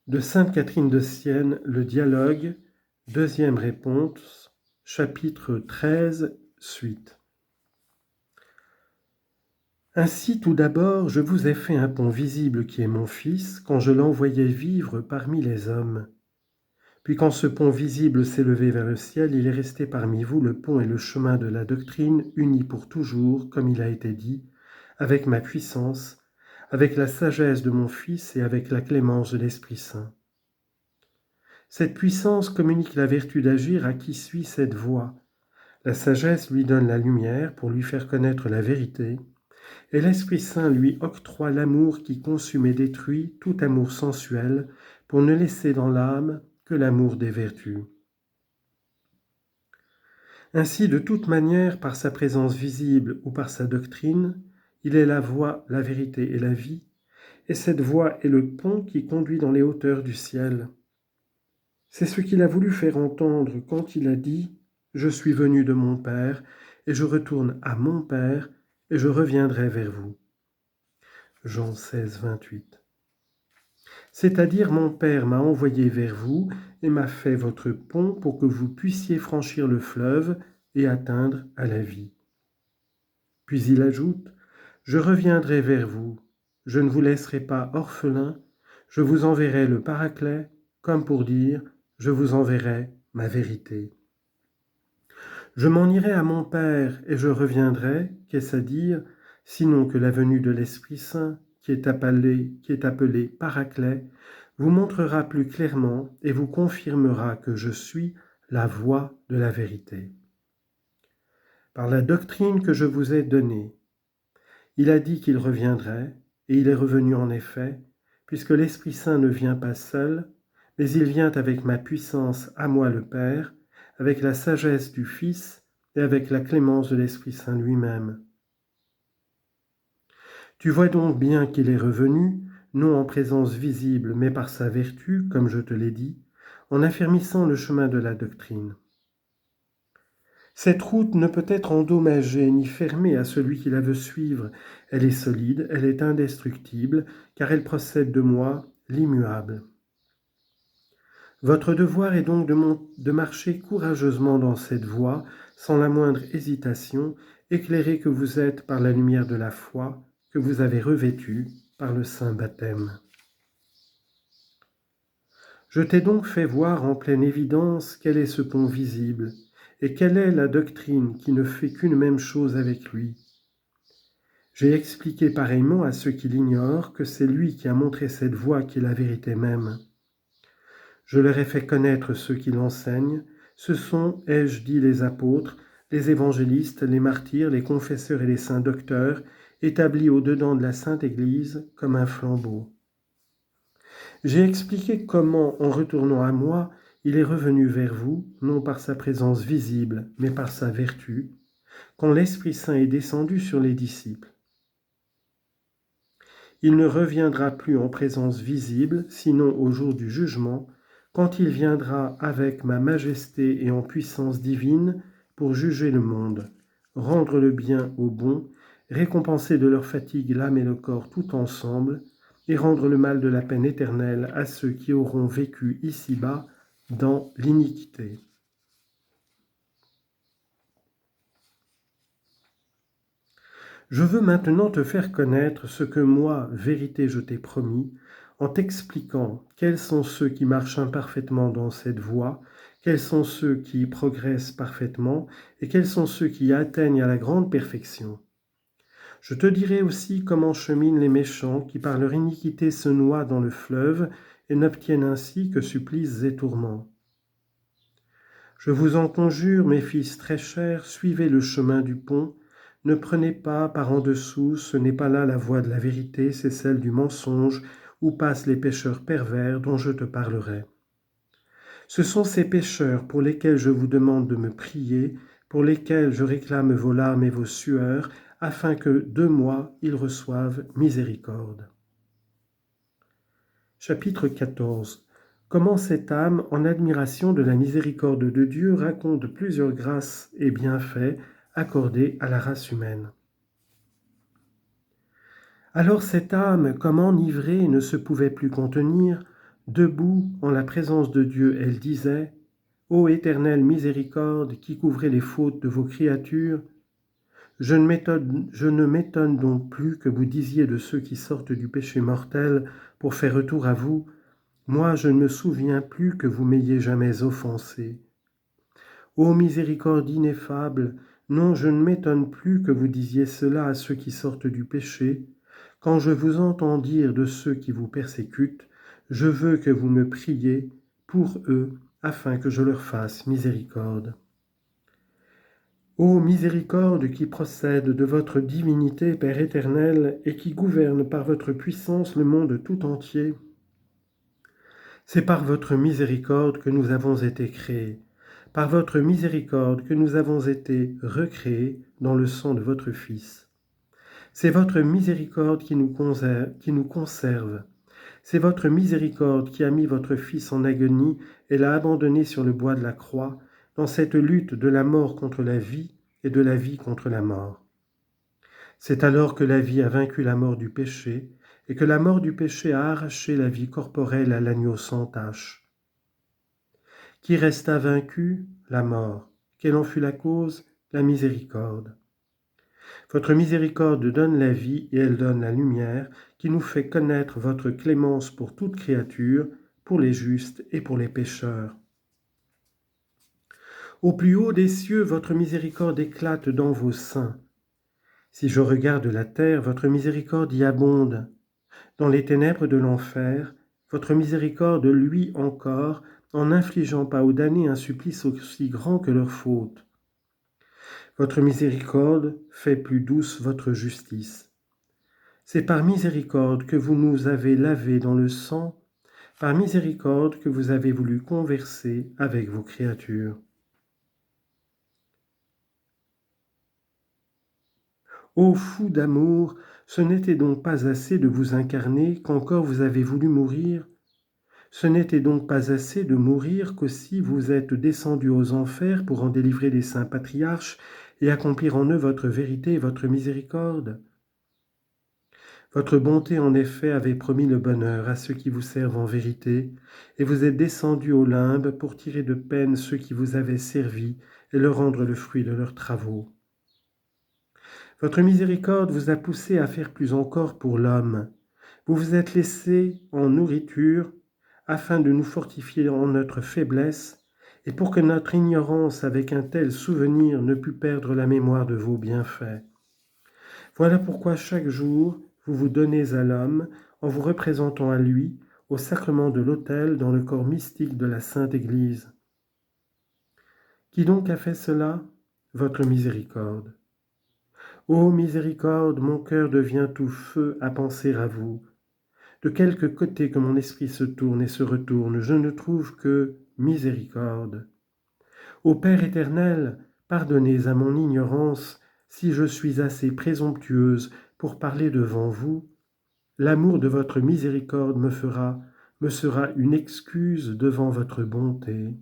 De Sainte Catherine de Sienne, le dialogue, deuxième réponse, chapitre 13, suite. Ainsi, tout d'abord, je vous ai fait un pont visible qui est mon Fils, quand je l'envoyais vivre parmi les hommes. Puis quand ce pont visible s'est levé vers le ciel, il est resté parmi vous le pont et le chemin de la doctrine, unis pour toujours, comme il a été dit, avec ma puissance, avec la sagesse de mon Fils et avec la clémence de l'Esprit Saint. Cette puissance communique la vertu d'agir à qui suit cette voie. La sagesse lui donne la lumière pour lui faire connaître la vérité, et l'Esprit Saint lui octroie l'amour qui consume et détruit tout amour sensuel pour ne laisser dans l'âme que l'amour des vertus. Ainsi, de toute manière, par sa présence visible ou par sa doctrine, il est la voie, la vérité et la vie, et cette voie est le pont qui conduit dans les hauteurs du ciel. C'est ce qu'il a voulu faire entendre quand il a dit « Je suis venu de mon Père, et je retourne à mon Père, et je reviendrai vers vous. » Jean 16, 28. C'est-à-dire, mon Père m'a envoyé vers vous et m'a fait votre pont pour que vous puissiez franchir le fleuve et atteindre à la vie. Puis il ajoute, je reviendrai vers vous, je ne vous laisserai pas orphelins, je vous enverrai le Paraclet, comme pour dire, je vous enverrai ma vérité. Je m'en irai à mon Père et je reviendrai, qu'est-ce à dire, sinon que la venue de l'Esprit Saint, qui est appelé Paraclet, vous montrera plus clairement et vous confirmera que je suis la voie de la vérité. Par la doctrine que je vous ai donnée, il a dit qu'il reviendrait, et il est revenu en effet, puisque l'Esprit Saint ne vient pas seul, mais il vient avec ma puissance à moi le Père, avec la sagesse du Fils et avec la clémence de l'Esprit Saint lui-même. Tu vois donc bien qu'il est revenu, non en présence visible, mais par sa vertu, comme je te l'ai dit, en affermissant le chemin de la doctrine. Cette route ne peut être endommagée ni fermée à celui qui la veut suivre. Elle est solide, elle est indestructible, car elle procède de moi, l'immuable. Votre devoir est donc de marcher courageusement dans cette voie, sans la moindre hésitation, éclairé que vous êtes par la lumière de la foi, que vous avez revêtue par le saint baptême. Je t'ai donc fait voir en pleine évidence quel est ce pont visible, et quelle est la doctrine qui ne fait qu'une même chose avec lui. J'ai expliqué pareillement à ceux qui l'ignorent que c'est lui qui a montré cette voie qui est la vérité même. Je leur ai fait connaître ceux qui l'enseignent, ce sont, ai-je dit, les apôtres, les évangélistes, les martyrs, les confesseurs et les saints docteurs, établis au-dedans de la Sainte Église comme un flambeau. J'ai expliqué comment, en retournant à moi, il est revenu vers vous, non par sa présence visible, mais par sa vertu, quand l'Esprit Saint est descendu sur les disciples. Il ne reviendra plus en présence visible, sinon au jour du jugement, quand il viendra avec ma majesté et en puissance divine pour juger le monde, rendre le bien aux bons, récompenser de leur fatigue l'âme et le corps tout ensemble, et rendre le mal de la peine éternelle à ceux qui auront vécu ici-bas dans l'iniquité. Je veux maintenant te faire connaître ce que moi, vérité, je t'ai promis, en t'expliquant quels sont ceux qui marchent imparfaitement dans cette voie, quels sont ceux qui progressent parfaitement, et quels sont ceux qui atteignent à la grande perfection. Je te dirai aussi comment cheminent les méchants qui par leur iniquité se noient dans le fleuve et n'obtiennent ainsi que supplices et tourments. Je vous en conjure, mes fils très chers, suivez le chemin du pont, ne prenez pas par en dessous, ce n'est pas là la voie de la vérité, c'est celle du mensonge, où passent les pécheurs pervers dont je te parlerai. Ce sont ces pécheurs pour lesquels je vous demande de me prier, pour lesquels je réclame vos larmes et vos sueurs, afin que de moi ils reçoivent miséricorde. Chapitre 14. Comment cette âme, en admiration de la miséricorde de Dieu, raconte plusieurs grâces et bienfaits accordés à la race humaine. Alors cette âme, comme enivrée, ne se pouvait plus contenir, Debout en la présence de Dieu, elle disait, « Ô éternelle miséricorde qui couvrez les fautes de vos créatures, je ne m'étonne donc plus que vous disiez de ceux qui sortent du péché mortel pour faire retour à vous, moi je ne me souviens plus que vous m'ayez jamais offensé. Ô miséricorde ineffable, non, je ne m'étonne plus que vous disiez cela à ceux qui sortent du péché. Quand je vous entends dire de ceux qui vous persécutent, je veux que vous me priez pour eux, afin que je leur fasse miséricorde. Ô miséricorde qui procède de votre divinité, Père éternel, et qui gouverne par votre puissance le monde tout entier, c'est par votre miséricorde que nous avons été créés, par votre miséricorde que nous avons été recréés dans le sang de votre Fils. C'est votre miséricorde qui nous conserve. C'est votre miséricorde qui a mis votre Fils en agonie et l'a abandonné sur le bois de la croix, dans cette lutte de la mort contre la vie et de la vie contre la mort. C'est alors que la vie a vaincu la mort du péché et que la mort du péché a arraché la vie corporelle à l'agneau sans tache. Qui resta vaincu? La mort. Quelle en fut la cause? La miséricorde. Votre miséricorde donne la vie et elle donne la lumière qui nous fait connaître votre clémence pour toute créature, pour les justes et pour les pécheurs. Au plus haut des cieux, votre miséricorde éclate dans vos seins. Si je regarde la terre, votre miséricorde y abonde. Dans les ténèbres de l'enfer, votre miséricorde luit encore, en n'infligeant pas aux damnés un supplice aussi grand que leur faute. Votre miséricorde fait plus douce votre justice. C'est par miséricorde que vous nous avez lavés dans le sang, par miséricorde que vous avez voulu converser avec vos créatures. Ô fou d'amour, ce n'était donc pas assez de vous incarner qu'encore vous avez voulu mourir? Ce n'était donc pas assez de mourir qu'aussi vous êtes descendu aux enfers pour en délivrer les saints patriarches et accomplir en eux votre vérité et votre miséricorde? Votre bonté en effet avait promis le bonheur à ceux qui vous servent en vérité, et vous êtes descendu au limbe pour tirer de peine ceux qui vous avaient servi et leur rendre le fruit de leurs travaux. Votre miséricorde vous a poussé à faire plus encore pour l'homme. Vous vous êtes laissé en nourriture afin de nous fortifier en notre faiblesse et pour que notre ignorance avec un tel souvenir ne pût perdre la mémoire de vos bienfaits. Voilà pourquoi chaque jour vous vous donnez à l'homme en vous représentant à lui au sacrement de l'autel dans le corps mystique de la Sainte Église. Qui donc a fait cela? Votre miséricorde. Ô miséricorde, mon cœur devient tout feu à penser à vous. De quelque côté que mon esprit se tourne et se retourne, je ne trouve que miséricorde. Ô Père éternel, pardonnez à mon ignorance si je suis assez présomptueuse pour parler devant vous. L'amour de votre miséricorde me sera une excuse devant votre bonté.